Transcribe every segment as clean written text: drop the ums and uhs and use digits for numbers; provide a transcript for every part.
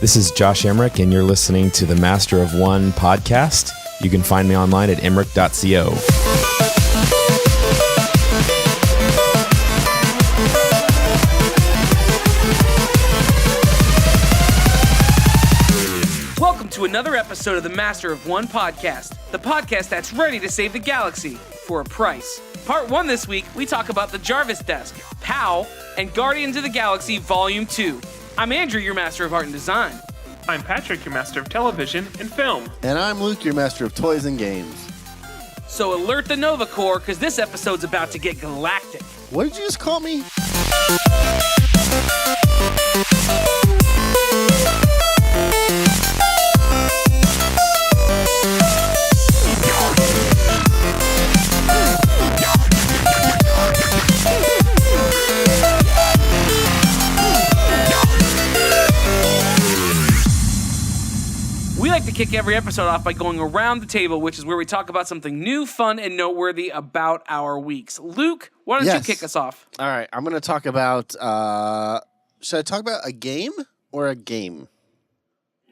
This is Josh Emmerich, and you're listening to the Master of One podcast. You can find me online at emmerich.co. Welcome to another episode of the Master of One podcast, the podcast that's ready to save the galaxy for a price. Part 1 this week, we talk about the Jarvis desk, POW, and Guardians of the Galaxy Volume 2. I'm Andrew, your Master of Art and Design. I'm Patrick, your Master of Television and Film. And I'm Luke, your Master of Toys and Games. So alert the Nova Corps, because this episode's about to get galactic. What did you just call me? We like to kick every episode off by going around the table, which is where we talk about something new, fun, and noteworthy about our weeks. Luke, why don't you kick us off? All right, I'm going to talk about, should I talk about a game or a game?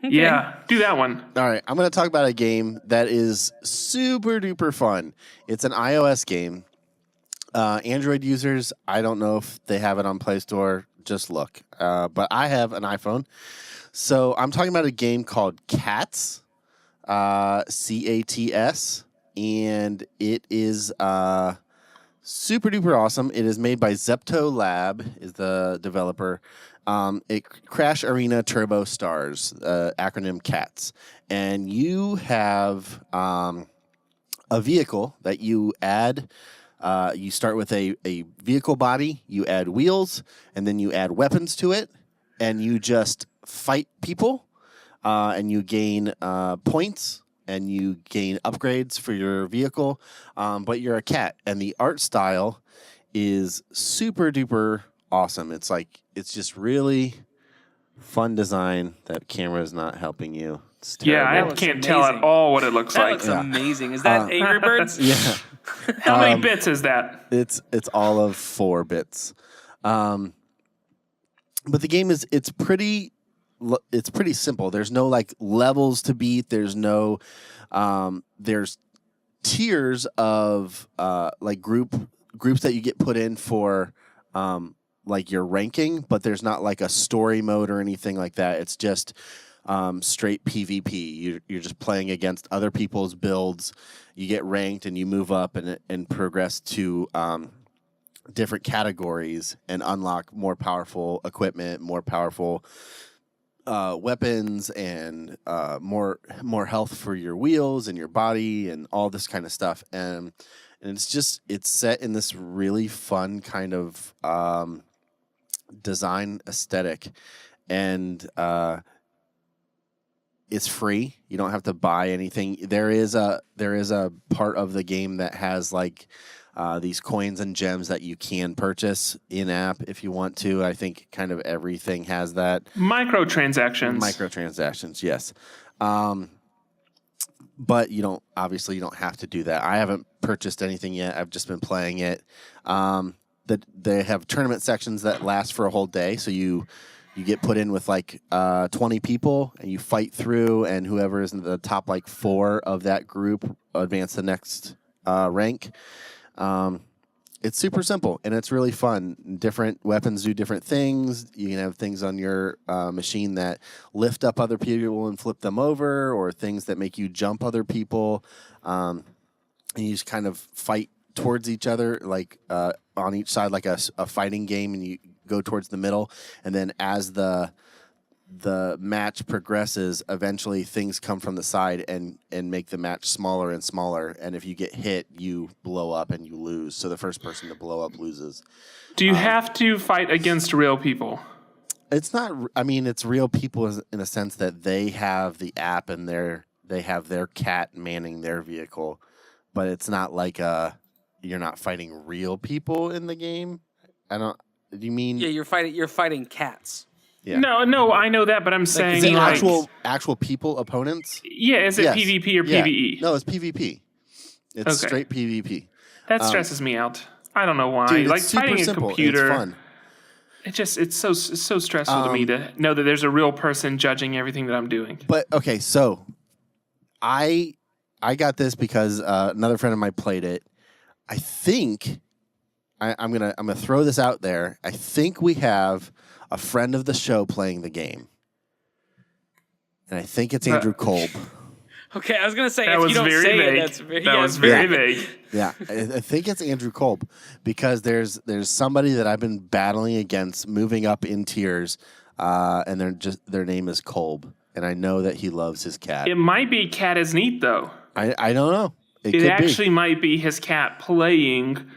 Okay. Yeah, do that one. All right, I'm going to talk about a game that is super duper fun. It's an iOS game. Android users, I don't know if they have it on Play Store. Just look. But I have an iPhone. So I'm talking about a game called C.A.T.S, C.A.T.S, and it is super duper awesome. It is made by Zepto Lab, is the developer. It Crash Arena Turbo Stars, acronym C.A.T.S, and you have a vehicle that you add. You start with a vehicle body, you add wheels, and then you add weapons to it, and you just fight people, and you gain points, and you gain upgrades for your vehicle, but you're a cat, and the art style is super duper awesome. It's just really fun design. That camera is not helping you. Yeah, I can't tell at all what it looks That like. looks amazing. Is that Angry Birds? Yeah. How many bits is that? It's all of 4 bits. But the game it's pretty simple. There's no like levels to beat. There's no there's tiers of like groups that you get put in for like your ranking, but there's not like a story mode or anything like that. It's just straight PvP. You're just playing against other people's builds. You get ranked and you move up and progress to different categories and unlock more powerful equipment, more powerful weapons, and more health for your wheels and your body and all this kind of stuff. And it's set in this really fun kind of design aesthetic, and it's free. You don't have to buy anything. There is a part of the game that has like these coins and gems that you can purchase in-app if you want to. I think kind of everything has that. Microtransactions, yes. But you don't have to do that. I haven't purchased anything yet. I've just been playing it. They have tournament sections that last for a whole day, so you get put in with like 20 people, and you fight through, and whoever is in the top like 4 of that group advance the next rank. It's super simple, and it's really fun. Different weapons do different things. You can have things on your machine that lift up other people and flip them over, or things that make you jump other people. And you just kind of fight towards each other, like on each side, like a fighting game, and you go towards the middle. And then as the match progresses, eventually things come from the side and make the match smaller and smaller. And if you get hit, you blow up and you lose. So the first person to blow up loses. Do you have to fight against real people? It's not. I mean, it's real people in a sense that they have the app and they have their cat manning their vehicle, but it's not like you're not fighting real people in the game. Do you mean? Yeah, you're fighting cats. Yeah. No, I know that, but I'm saying is it like actual people opponents? Yeah, is it PvP or PvE? No, it's PvP. It's straight PvP. That stresses me out. I don't know why. Dude, like it's super fighting simple. a computer. It's fun. It's so stressful to me to know that there's a real person judging everything that I'm doing. But okay, so I got this because another friend of mine played it. I think I'm gonna throw this out there. I think we have a friend of the show playing the game, and I think it's Andrew Kolb. Okay, I was gonna say that if was you don't very say vague. it, that's that was very vague. Yeah, I think it's Andrew Kolb because there's somebody that I've been battling against, moving up in tiers, and their name is Kolb, and I know that he loves his cat. It might be Cat is Neat though. I don't know. It actually might be his cat playing.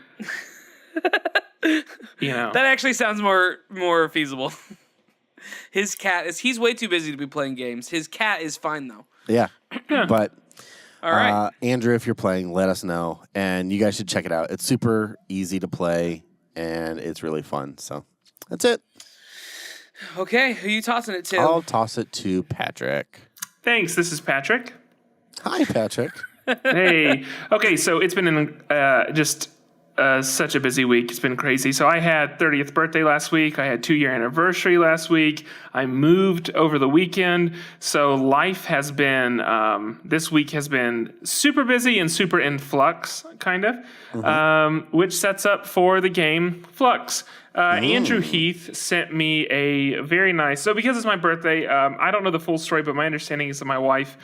That actually sounds more feasible. His cat he's way too busy to be playing games. His cat is fine though. Yeah. But all right, Andrew, if you're playing, let us know, and you guys should check it out. It's super easy to play, and it's really fun. So that's it. Okay, who are you tossing it to? I'll toss it to Patrick. Thanks. This is Patrick. Hi, Patrick. Hey. Okay, so it's been just such a busy week. It's been crazy. So I had 30th birthday last week. I had 2-year anniversary last week. I moved over the weekend. So life has been, this week has been super busy and super in flux, kind of, which sets up for the game Flux. Andrew Heath sent me a very nice, so because it's my birthday, I don't know the full story, but my understanding is that my wife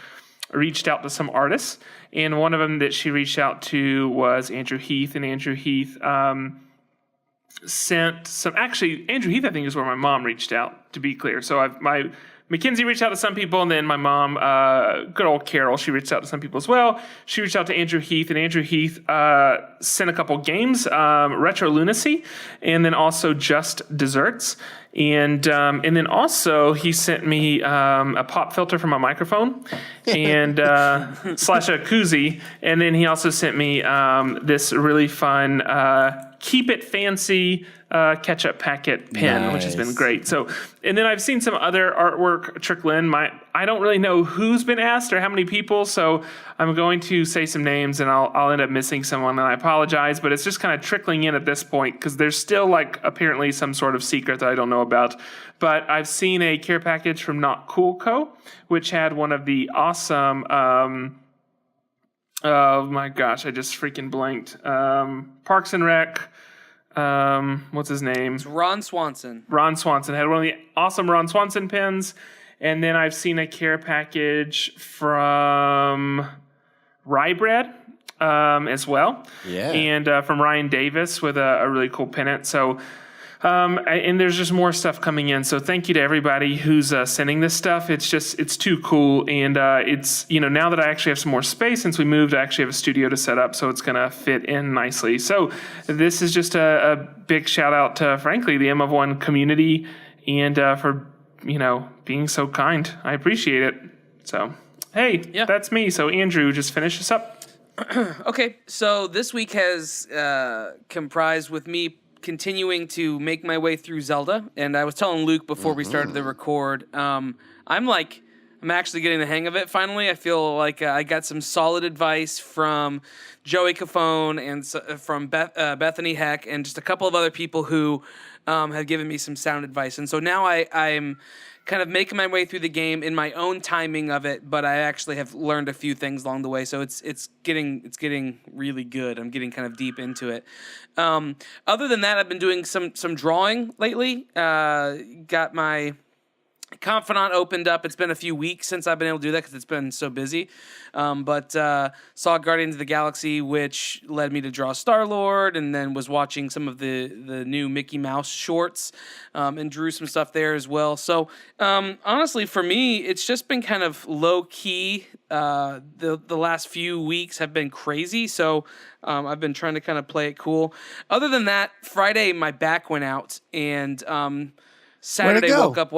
reached out to some artists, and one of them that she reached out to was Andrew Heath, and Andrew Heath sent some. Actually, Andrew Heath, I think, is where my mom reached out. To be clear, so Mackenzie reached out to some people, and then my mom, good old Carol, she reached out to some people as well. She reached out to Andrew Heath, and Andrew Heath sent a couple games, Retro Lunacy, and then also Just Desserts. And then also he sent me a pop filter for my microphone and slash a koozie. And then he also sent me this really fun Keep It Fancy ketchup packet pen, which has been great. So, and then I've seen some other artwork trickle in. I don't really know who's been asked or how many people, so I'm going to say some names and I'll end up missing someone, and I apologize, but it's just kind of trickling in at this point because there's still like apparently some sort of secret that I don't know about. But I've seen a care package from Not Cool Co., which had one of the awesome oh my gosh, I just freaking blanked. Parks and Rec. What's his name? It's Ron Swanson. Ron Swanson had one of the awesome Ron Swanson pins. And then I've seen a care package from Rye Bread as well. Yeah. And from Ryan Davis with a really cool pennant. So, and there's just more stuff coming in. So thank you to everybody who's sending this stuff. It's too cool. And it's, now that I actually have some more space since we moved, I actually have a studio to set up. So it's going to fit in nicely. So this is just a big shout out to, frankly, the M of One community and for, being so kind. I appreciate it. So, hey, That's me. So Andrew, just finish us up. Okay. So this week has comprised with me continuing to make my way through Zelda, and I was telling Luke before we started the record, I'm actually getting the hang of it finally. I feel like I got some solid advice from Joey Cafone and from Bethany Heck and just a couple of other people who have given me some sound advice. And so now I'm kind of making my way through the game in my own timing of it, but I actually have learned a few things along the way. So it's getting really good. I'm getting kind of deep into it. Other than that, I've been doing some drawing lately. Got my Confidant opened up. It's been a few weeks since I've been able to do that because it's been so busy. But saw Guardians of the Galaxy, which led me to draw Star-Lord, and then was watching some of the new Mickey Mouse shorts and drew some stuff there as well. So honestly, for me, it's just been kind of low-key. The last few weeks have been crazy, so I've been trying to kind of play it cool. Other than that, Friday my back went out, and Saturday woke up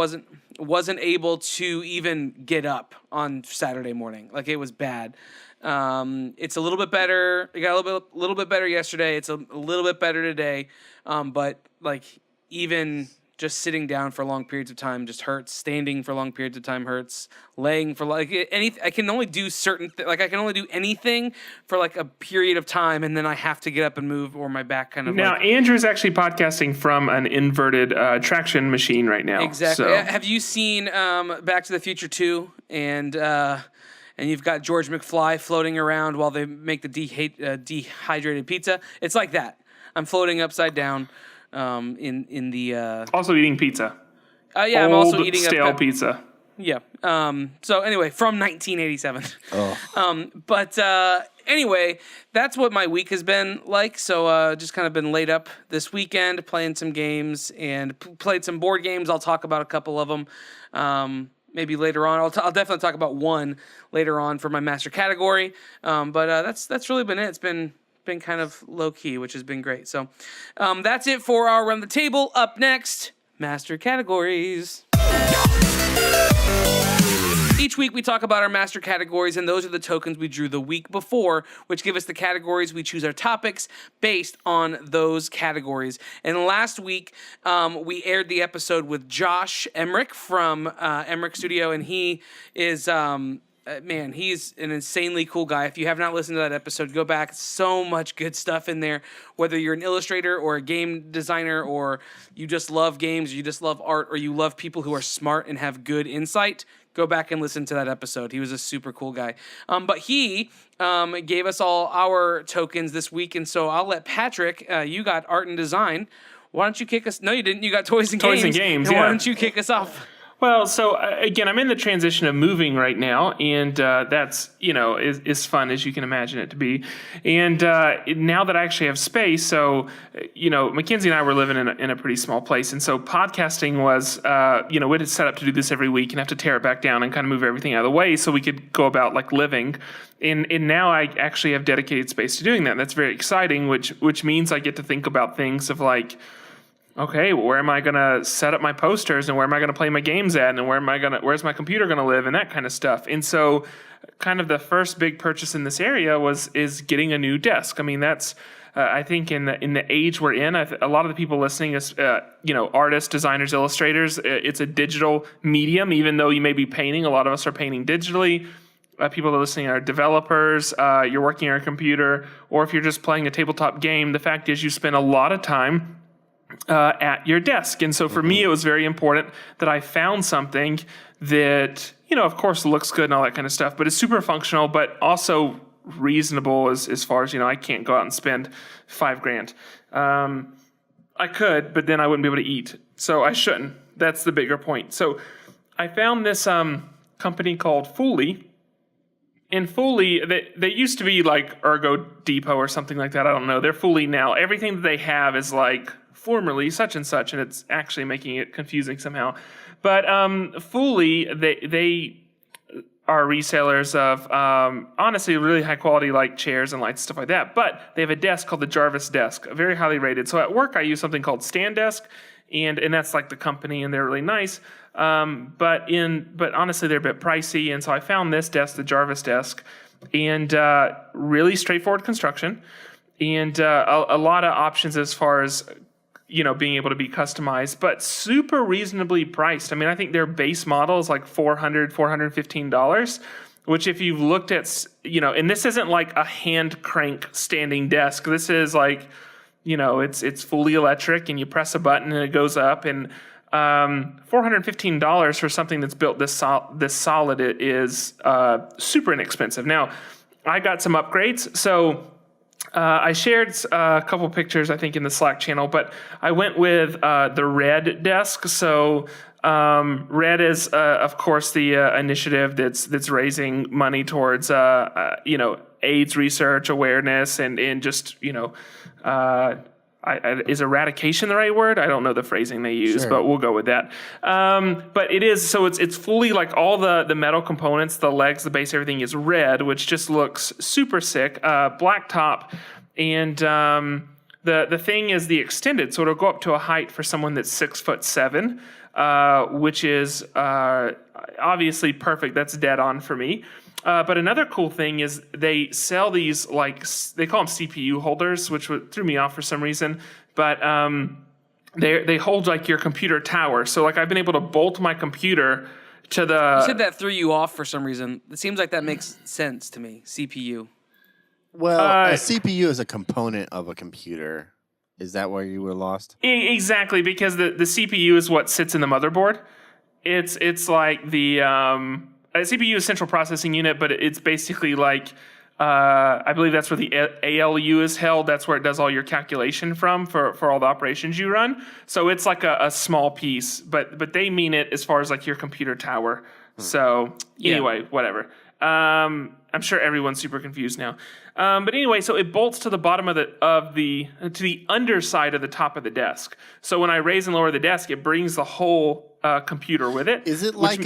wasn't able to even get up on Saturday morning. Like, it was bad. It's a little bit better. It got a little bit better yesterday. It's a little bit better today. But like, even just sitting down for long periods of time just hurts. Standing for long periods of time hurts. Laying for I can only do I can only do anything for like a period of time, and then I have to get up and move, or my back kind of. Now, Andrew's actually podcasting from an inverted traction machine right now. Exactly. So. Have you seen Back to the Future 2 and you've got George McFly floating around while they make the dehydrated pizza? It's like that. I'm floating upside down in the. Also eating pizza. Yeah, I'm also eating stale pizza. Yeah. So anyway, from 1987. But anyway, that's what my week has been like. So just kind of been laid up this weekend, playing some games and played some board games. I'll talk about a couple of them. Maybe later on. I'll definitely talk about one later on for my master category. But that's really been it. It's been kind of low key, which has been great. So that's it for our Run the Table. Up next, master categories. Each week we talk about our master categories, and those are the tokens we drew the week before, which give us the categories. We choose our topics based on those categories. And last week we aired the episode with Josh Emmerich from Emmerich Studio, and he is... he's an insanely cool guy. If you have not listened to that episode, go back. So much good stuff in there. Whether you're an illustrator or a game designer, or you just love games, or you just love art, or you love people who are smart and have good insight, go back and listen to that episode. He was a super cool guy. But he gave us all our tokens this week, and so I'll let Patrick, you got art and design. Why don't you kick us? No, you didn't. You got toys and games. Toys and games, Why yeah. don't you kick us off? Well, so again, I'm in the transition of moving right now, and that's, is fun, as you can imagine it to be. And now that I actually have space, so, Mackenzie and I were living in a pretty small place, and so podcasting was, we had set up to do this every week and have to tear it back down and kind of move everything out of the way so we could go about like living. And now I actually have dedicated space to doing that. And that's very exciting, which means I get to think about things of like, okay, well, where am I going to set up my posters, and where am I going to play my games at, and where's my computer going to live, and that kind of stuff. And so kind of the first big purchase in this area is getting a new desk. I mean, that's I think in the age we're in, a lot of the people listening is artists, designers, illustrators. It's a digital medium, even though you may be painting. A lot of us are painting digitally. People that are listening are developers. You're working on a computer, or if you're just playing a tabletop game, the fact is you spend a lot of time at your desk. And so for me, it was very important that I found something that, of course looks good and all that kind of stuff, but it's super functional, but also reasonable as far as, I can't go out and spend $5,000. I could, but then I wouldn't be able to eat. So I shouldn't. That's the bigger point. So I found this company called Fully. And Fully, they used to be like Ergo Depot or something like that. I don't know. They're Fully now. Everything that they have is like formerly such and such, and it's actually making it confusing somehow. But Fully, they are resellers of honestly really high quality like chairs and lights, stuff like that. But they have a desk called the Jarvis desk, very highly rated. So at work, I use something called Stand Desk, and that's like the company, and they're really nice. But honestly, they're a bit pricey, and so I found this desk, the Jarvis desk, and really straightforward construction, and a lot of options as far as being able to be customized, but super reasonably priced. I mean, I think their base model is like $415, which if you've looked at, and this isn't like a hand crank standing desk. This is like, it's fully electric, and you press a button and it goes up, and $415 for something that's built this solid is super inexpensive. Now, I got some upgrades, so I shared a couple pictures, I think, in the Slack channel, but I went with the Red desk. So Red is, of course, the initiative that's raising money towards AIDS research, awareness, and just is eradication the right word? I don't know the phrasing they use, but we'll go with that. But it is, so it's fully like all the metal components, the legs, the base, everything is red, which just looks super sick. Black top, and the thing is the extended, so it'll go up to a height for someone that's 6'7", which is obviously perfect. That's dead on for me. But another cool thing is they sell these, like, they call them CPU holders, which threw me off for some reason. But they hold like your computer tower. So like I've been able to bolt my computer to the. You said that threw you off for some reason. It seems like that makes sense to me. CPU. Well, a CPU is a component of a computer. Is that where you were lost? Exactly, because the CPU is what sits in the motherboard. It's like the CPU is central processing unit, but it's basically like I believe that's where the ALU is held. That's where it does all your calculation from for all the operations you run. So it's like a small piece, but they mean it as far as like your computer tower. So anyway, whatever. I'm sure everyone's super confused now. But anyway, so it bolts to the bottom to the underside of the top of the desk. So when I raise and lower the desk, it brings the whole computer with it. Is it like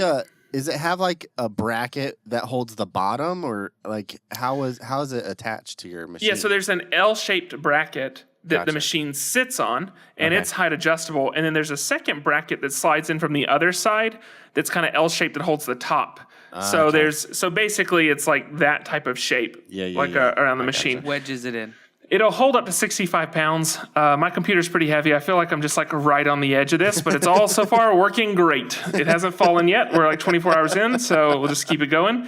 Does it have like a bracket that holds the bottom, or like how is it attached to your machine? Yeah, so there's an L-shaped bracket that the machine sits on, and it's height adjustable. And then there's a second bracket that slides in from the other side that's kind of L-shaped that holds the top. So basically it's like that type of shape, around the machine. Wedges it in. It'll hold up to 65 pounds. My computer's pretty heavy. I feel like I'm just like right on the edge of this, but it's all so far working great. It hasn't fallen yet. We're like 24 hours in, so we'll just keep it going.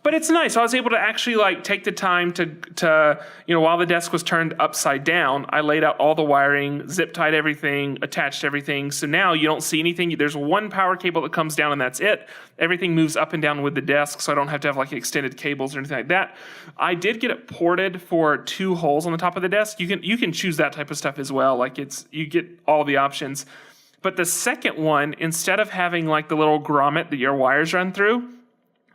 But it's nice. I was able to actually like take the time to while the desk was turned upside down, I laid out all the wiring, zip tied everything, attached everything. So now you don't see anything. There's one power cable that comes down and that's it. Everything moves up and down with the desk, so I don't have to have like extended cables or anything like that. I did get it ported for 2 holes on the top of the desk. You can choose that type of stuff as well. Like you get all the options. But the second one, instead of having like the little grommet that your wires run through,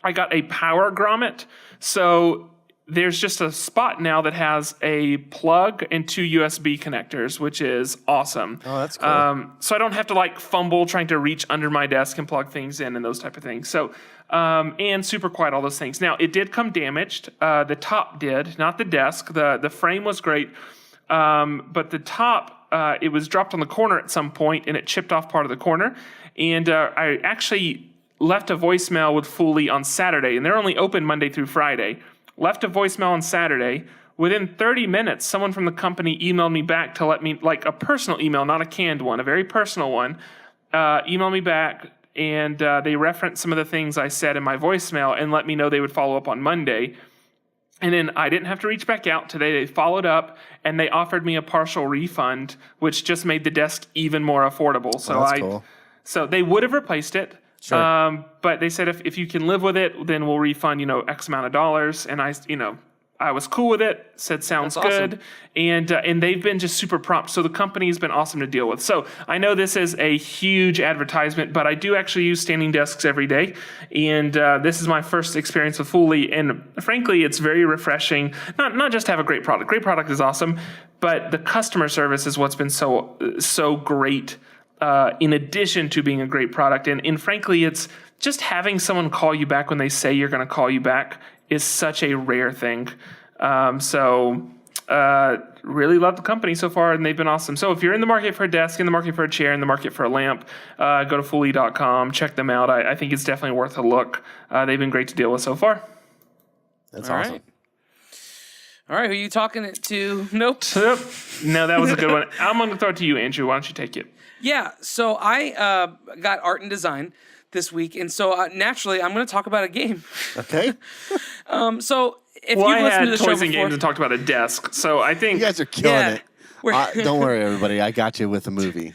I got a power grommet. So there's just a spot now that has a plug and 2 USB connectors, which is awesome. Oh, that's cool. So I don't have to like fumble trying to reach under my desk and plug things in and those type of things. So, and super quiet, all those things. Now, it did come damaged. The top did, not the desk. The frame was great. But the top, it was dropped on the corner at some point and it chipped off part of the corner. And I actually left a voicemail with Fooly on Saturday, and they're only open Monday through Friday. Left a voicemail on Saturday. Within 30 minutes, someone from the company emailed me back to let me, like a personal email, not a canned one, a very personal one, emailed me back, and they referenced some of the things I said in my voicemail and let me know they would follow up on Monday. And then I didn't have to reach back out. Today they followed up, and they offered me a partial refund, which just made the desk even more affordable. So that's cool. So they would have replaced it. Sure. But they said if you can live with it, then we'll refund, X amount of dollars. And I was cool with it, said sounds good. And they've been just super prompt. So the company's been awesome to deal with. So I know this is a huge advertisement, but I do actually use standing desks every day. And this is my first experience with Fooly. And frankly, it's very refreshing. Not just to have a great product. Great product is awesome, but the customer service is what's been so great. In addition to being a great product. And frankly, it's just having someone call you back when they say you're going to call you back is such a rare thing. Really love the company so far, and they've been awesome. So if you're in the market for a desk, in the market for a chair, in the market for a lamp, go to Fooly.com, check them out. I think it's definitely worth a look. They've been great to deal with so far. That's awesome. Right. All right, who are you talking to? Nope. No, that was a good one. I'm going to throw it to you, Andrew. Why don't you take it? Yeah, so I got art and design this week, and so naturally I'm going to talk about a game. Okay. So if I you've listened to the had show toys and before, games and talked about a desk, so I think You guys are killing Yeah. it. Don't worry, everybody. I got you with the movie.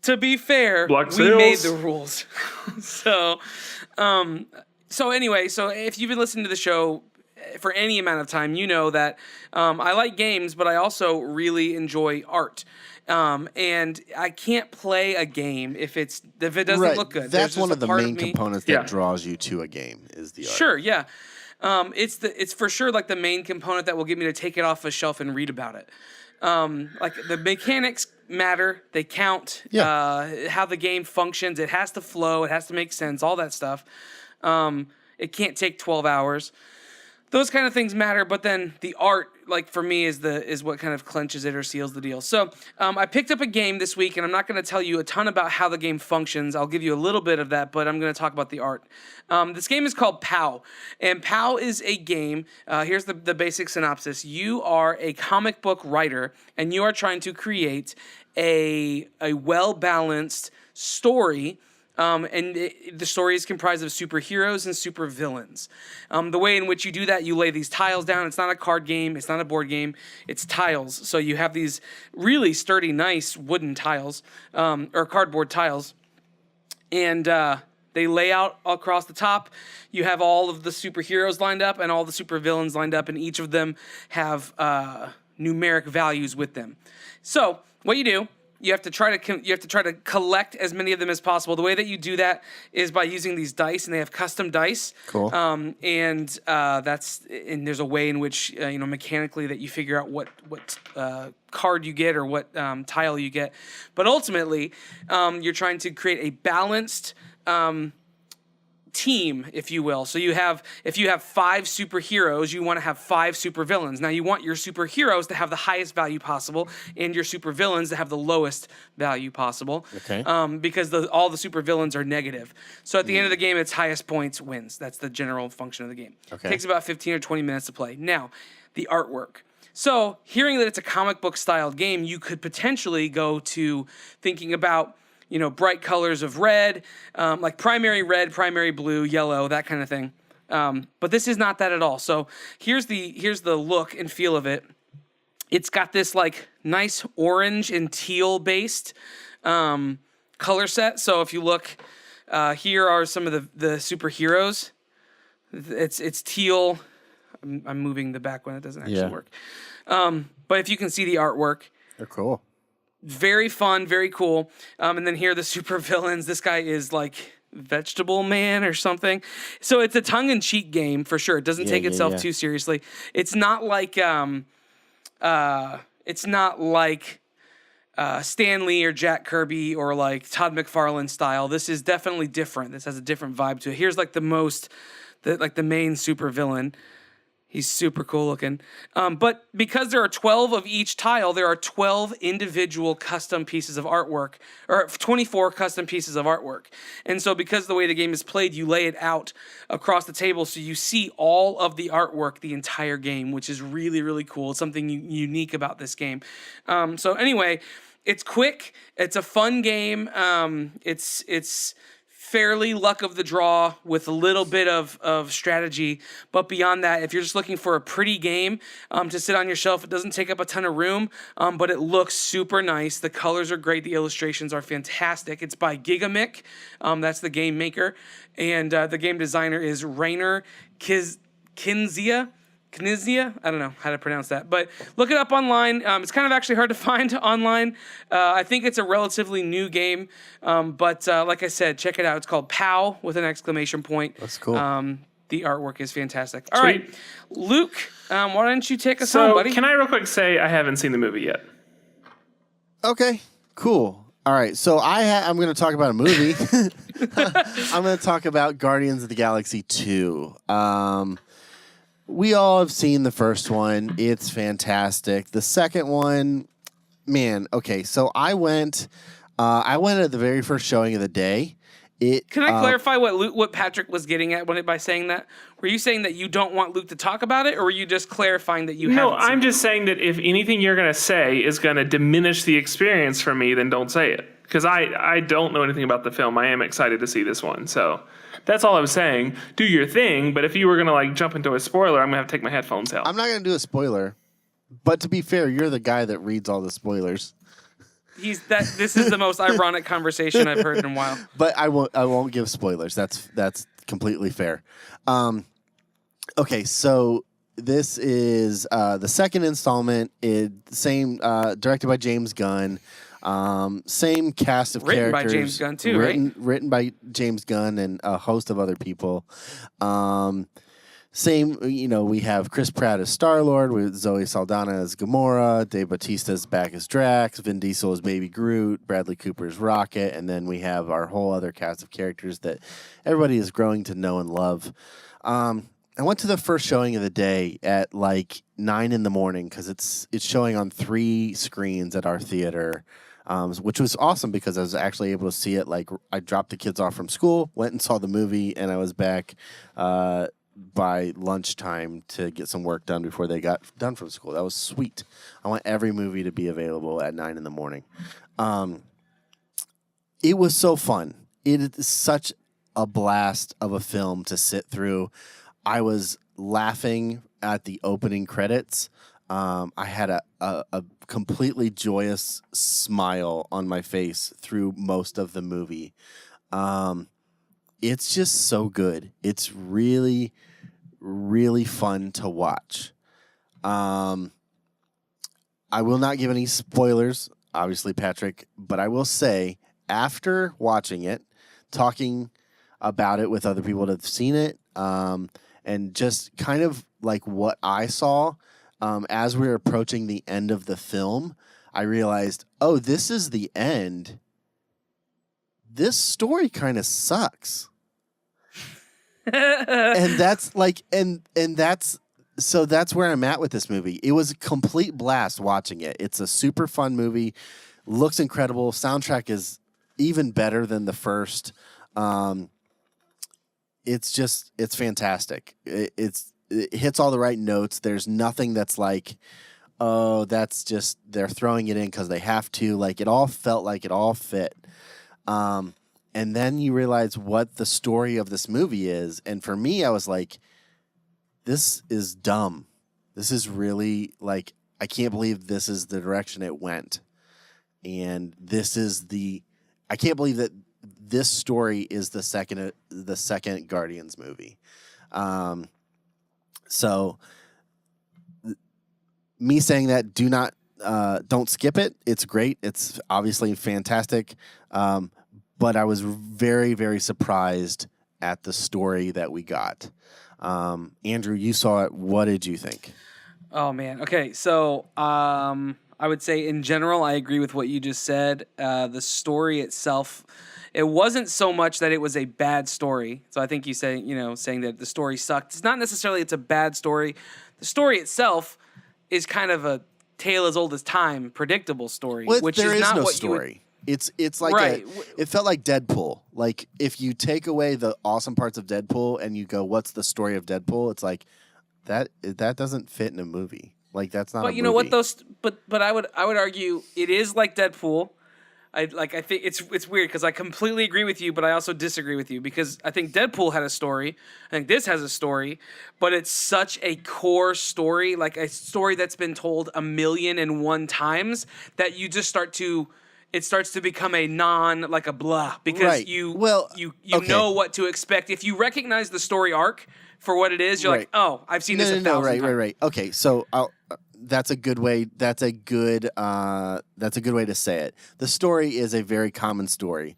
to be fair, Black we made Sails. the rules. So anyway, so if you've been listening to the show for any amount of time, you know that I like games, but I also really enjoy art. And I can't play a game if it doesn't look good. That's There's one just of the a part main me- components that draws you to a game is the art. Sure, yeah. It's for sure like the main component that will get me to take it off a shelf and read about it. Like the mechanics matter, they count. How the game functions, it has to flow, it has to make sense, all that stuff. It can't take 12 hours. those kind of things matter, but then the art, like for me, is what kind of clenches it or seals the deal. So I picked up a game this week, and I'm not going to tell you a ton about how the game functions. I'll give you a little bit of that, but I'm going to talk about the art. This game is called POW, and POW is a game. Here's the basic synopsis. You are a comic book writer, and you are trying to create a well-balanced story. The story is comprised of superheroes and supervillains. The way in which you do that, you lay these tiles down. It's not a card game. It's not a board game. It's tiles. So you have these really sturdy, nice wooden tiles, or cardboard tiles. And they lay out across the top. You have all of the superheroes lined up and all the supervillains lined up, and each of them have numeric values with them. So what you do, you have to try to collect as many of them as possible. The way that you do that is by using these dice, and they have custom dice. Cool. And there's a way in which mechanically that you figure out what card you get or what tile you get. But ultimately, you're trying to create a balanced team, if you will. So if you have 5 superheroes, you want to have 5 supervillains. Now you want your superheroes to have the highest value possible and your supervillains to have the lowest value possible. Okay. Because all the supervillains are negative. So at the end of the game, its highest points wins. That's the general function of the game. Okay. It takes about 15 or 20 minutes to play. Now, the artwork. So hearing that it's a comic book styled game, you could potentially go to thinking about bright colors of red, like primary red, primary blue, yellow, that kind of thing. But this is not that at all. So here's the look and feel of it. It's got this like nice orange and teal based color set. So if you look, here are some of the superheroes. It's teal. I'm moving the back one. It doesn't actually work. But if you can see the artwork, They're cool. very fun, very cool. And then here are the super villains. This guy is like Vegetable Man or something. So it's a tongue-in-cheek game for sure. It doesn't take itself too seriously. It's not like Stan Lee or Jack Kirby or like Todd McFarlane style. This is definitely different. This has a different vibe to it. Here's like the main super villain. He's super cool looking. But because there are 12 of each tile, there are 12 individual custom pieces of artwork, or 24 custom pieces of artwork. And so because the way the game is played, you lay it out across the table so you see all of the artwork the entire game, which is really, really cool. It's something unique about this game. So anyway, it's quick. It's a fun game. It's fairly luck of the draw with a little bit of strategy. But beyond that, if you're just looking for a pretty game to sit on your shelf, it doesn't take up a ton of room, but it looks super nice. The colors are great. The illustrations are fantastic. It's by Gigamic. That's the game maker. And the game designer is Rainer Knizia. I don't know how to pronounce that, but look it up online. It's kind of actually hard to find online. I think it's a relatively new game, but like I said, check it out. It's called POW with an exclamation point. That's cool. The artwork is fantastic. All right, Luke, why don't you take us on, buddy? Can I real quick say I haven't seen the movie yet? Okay, cool. All right, so I'm going to talk about a movie. I'm going to talk about Guardians of the Galaxy 2. We all have seen the first one. It's fantastic. The second one, man, okay, so I went at the very first showing of the day. Can I clarify what Patrick was getting at by saying that? Were you saying that you don't want Luke to talk about it, or were you just clarifying that you haven't seen it? No, I'm just saying that if anything you're going to say is going to diminish the experience for me, then don't say it. Because I don't know anything about the film. I am excited to see this one, so that's all I was saying. Do your thing, but if you were going to jump into a spoiler, I'm going to have to take my headphones out. I'm not going to do a spoiler, but to be fair, you're the guy that reads all the spoilers. This is the most ironic conversation I've heard in a while. But I won't give spoilers. That's completely fair. Okay, so this is the second installment. Same directed by James Gunn. Same cast of written characters. Written by James Gunn too, right? Written by James Gunn and a host of other people. Same, we have Chris Pratt as Star-Lord, with Zoe Saldana as Gamora, Dave Bautista's back as Drax, Vin Diesel as Baby Groot, Bradley Cooper as Rocket, and then we have our whole other cast of characters that everybody is growing to know and love. I went to the first showing of the day at like 9 in the morning because it's showing on 3 screens at our theater, which was awesome because I was actually able to see it. Like I dropped the kids off from school, went and saw the movie, and I was back by lunchtime to get some work done before they got done from school. That was sweet. I want every movie to be available at 9 in the morning. It was so fun. It is such a blast of a film to sit through. I was laughing at the opening credits. I had a completely joyous smile on my face through most of the movie. It's just so good. It's really, really fun to watch. I will not give any spoilers, obviously, Patrick, but I will say after watching it, talking about it with other people that have seen it, and just kind of like what I saw as we were approaching the end of the film, I realized, oh, this is the end. This story kind of sucks. And that's like, and that's, so that's where I'm at with this movie. It was a complete blast watching it. It's a super fun movie. Looks incredible. Soundtrack is even better than the first. It's fantastic. It hits all the right notes. There's nothing that's like, oh, that's just, they're throwing it in because they have to. Like, it all felt like it all fit. And then you realize what the story of this movie is. And for me, I was like, this is dumb. This is really, like, I can't believe this is the direction it went. And I can't believe that this story is the second Guardians movie. So me saying that, don't skip it. It's great. It's obviously fantastic. But I was very, very surprised at the story that we got. Andrew, you saw it. What did you think? Oh man. Okay. So, I would say in general, I agree with what you just said. The story itself, it wasn't so much that it was a bad story. So I think you saying that the story sucked. It's not necessarily it's a bad story. The story itself is kind of a tale as old as time, predictable story, which is not what story. It's like right. It felt like Deadpool. Like if you take away the awesome parts of Deadpool and you go, what's the story of Deadpool? It's like that doesn't fit in a movie. Like that's not. But you know what those? But I would argue it is like Deadpool. I think it's weird because I completely agree with you, but I also disagree with you because I think Deadpool had a story. I think this has a story, but it's such a core story, like a story that's been told 1,000,001 times that you just it starts to become a like a blah because right. you okay. know what to expect. If you recognize the story arc for what it is, you're like, oh, I've seen this 1,000 times. Right. Okay, so that's a good way. That's a good way to say it. The story is a very common story.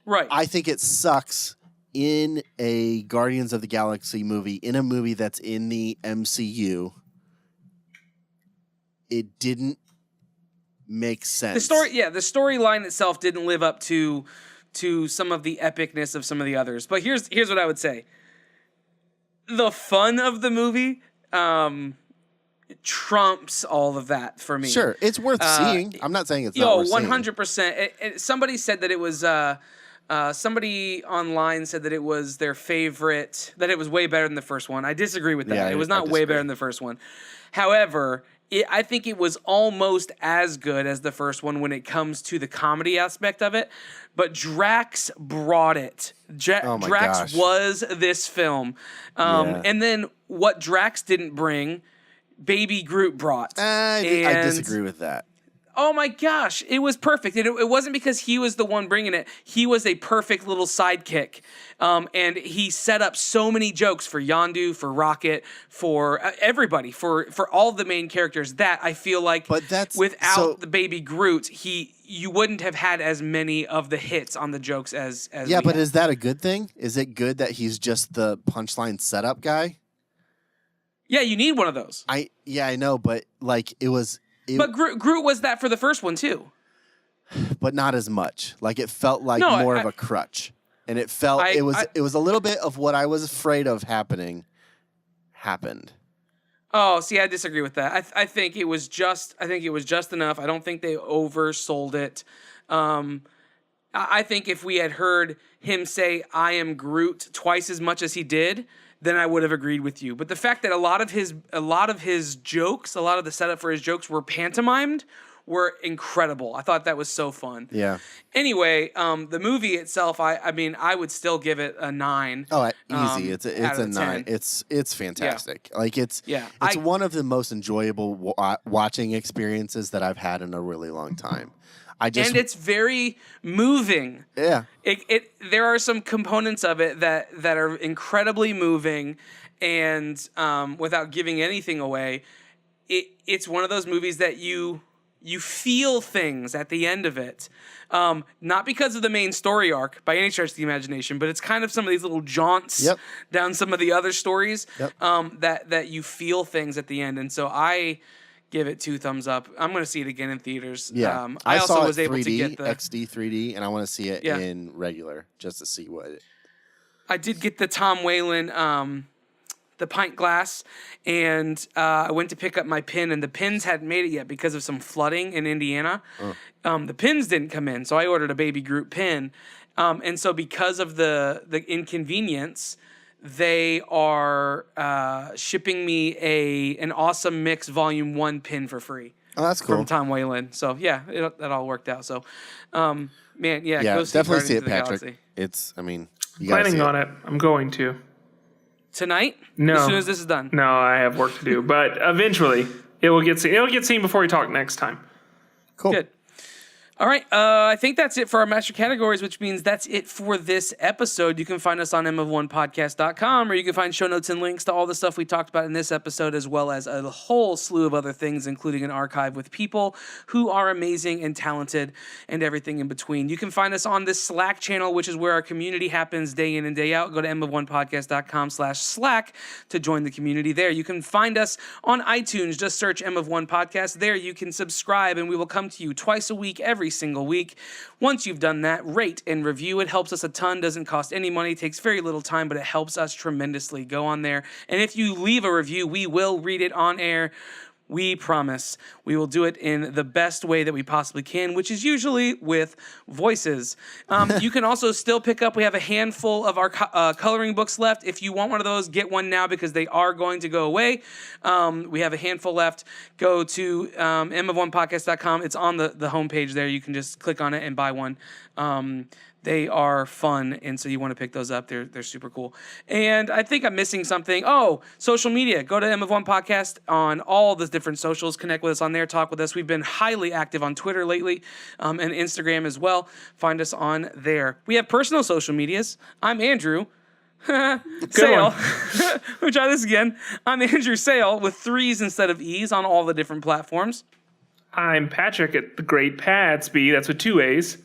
Right. I think it sucks in a Guardians of the Galaxy movie, in a movie that's in the MCU. It didn't make sense. The storyline itself didn't live up to some of the epicness of some of the others. But here's what I would say. The fun of the movie trumps all of that for me. Sure, it's worth seeing. I'm not saying it's not worth 100%. Somebody said that it was somebody online said that it was their favorite, that it was way better than the first one. I disagree with that. Yeah, it was not way better than the first one. However, I think it was almost as good as the first one when it comes to the comedy aspect of it. But Drax brought it. Drax gosh. was this film. And then what Drax didn't bring, Baby Groot brought. I disagree with that. Oh my gosh, it was perfect. It wasn't because he was the one bringing it. He was a perfect little sidekick. And he set up so many jokes for Yondu, for Rocket, for everybody, for all the main characters that I feel like without the Baby Groot, you wouldn't have had as many of the hits on the jokes as yeah, but is that a good thing? Is it good that he's just the punchline setup guy? Yeah, you need one of those. I know, but like but Groot was that for the first one too. But not as much. Like it felt like more of a crutch. And it felt it was a little bit of what I was afraid of happening happened. Oh, see, I disagree with that. I think it was just enough. I don't think they oversold it. I think if we had heard him say "I am Groot" twice as much as he did, then I would have agreed with you. But the fact that a lot of his jokes, a lot of the setup for his jokes were pantomimed, were incredible. I thought that was so fun. Yeah. Anyway, the movie itself, I mean, I would still give it a 9. Oh, easy. It's a 9. 10. It's fantastic. Yeah. Like it's one of the most enjoyable watching experiences that I've had in a really long time. And it's very moving. Yeah. There are some components of it that are incredibly moving, and without giving anything away, it's one of those movies that you feel things at the end of it. Not because of the main story arc by any stretch of the imagination, but it's kind of some of these little jaunts down some of the other stories that you feel things at the end. And so I give it 2 thumbs up. I'm going to see it again in theaters. Yeah. I also saw was it 3D, able to get the XD 3D, and I want to see it in regular just to see what I did get the Tom Whalen the pint glass, and I went to pick up my pin, and the pins hadn't made it yet because of some flooding in Indiana. The pins didn't come in, so I ordered a Baby Groot pin. And so because of the inconvenience, they are shipping me an Awesome Mix Volume 1 pin for free. Oh, that's cool. From Tom Whalen. So, yeah, that all worked out. So, man, go see definitely see it, Guardians of the Patrick. Galaxy. It's, I mean, you gotta Planning see on it. I'm going to. Tonight? No. As soon as this is done? No, I have work to do. But eventually, it will get seen. It'll get seen before we talk next time. Cool. Good. All right, I think that's it for our master categories, which means that's it for this episode. You can find us on mof1podcast.com, or you can find show notes and links to all the stuff we talked about in this episode, as well as a whole slew of other things, including an archive with people who are amazing and talented and everything in between. You can find us on this Slack channel, which is where our community happens day in and day out. Go to mof1podcast.com/Slack to join the community there. You can find us on iTunes. Just search M of1 Podcast. There you can subscribe, and we will come to you twice a week, every single week. Once you've done that, rate and review. It helps us a ton, doesn't cost any money, takes very little time, but it helps us tremendously. Go on there, and if you leave a review, we will read it on air. We promise. We will do it in the best way that we possibly can, which is usually with voices. You can also still pick up. We have a handful of our coloring books left. If you want one of those, get one now because they are going to go away. We have a handful left. Go to mof1podcast.com. It's on the homepage there. You can just click on it and buy one. They are fun, and so you want to pick those up. They're super cool. And I think I'm missing something. Oh, social media. Go to M of1 Podcast on all the different socials. Connect with us on there. Talk with us. We've been highly active on Twitter lately and Instagram as well. Find us on there. We have personal social medias. I'm Andrew Sale. Let me try this again. I'm Andrew Sale with 3s instead of E's on all the different platforms. I'm Patrick at the Great Patsby. That's with 2 A's.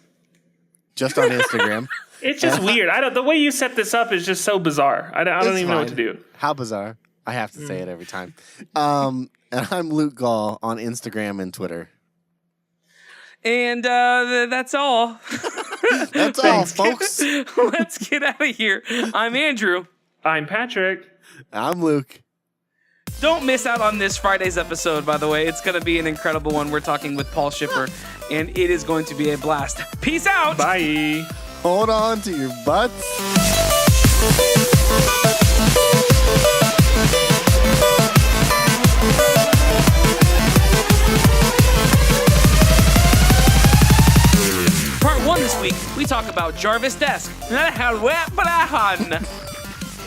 Just on Instagram. It's just weird. The way you set this up is just so bizarre. I don't even know what to do. How bizarre. I have to say it every time. And I'm Luke Gall on Instagram and Twitter. And that's all. That's all, folks. Let's get out of here. I'm Andrew. I'm Patrick. I'm Luke. Don't miss out on this Friday's episode, by the way. It's going to be an incredible one. We're talking with Paul Schiffer, and it is going to be a blast. Peace out. Bye. Hold on to your butts. Part 1 this week, we talk about Jarvis' desk.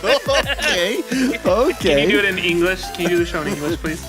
Okay. Can you do it in English? Can you do the show in English, please?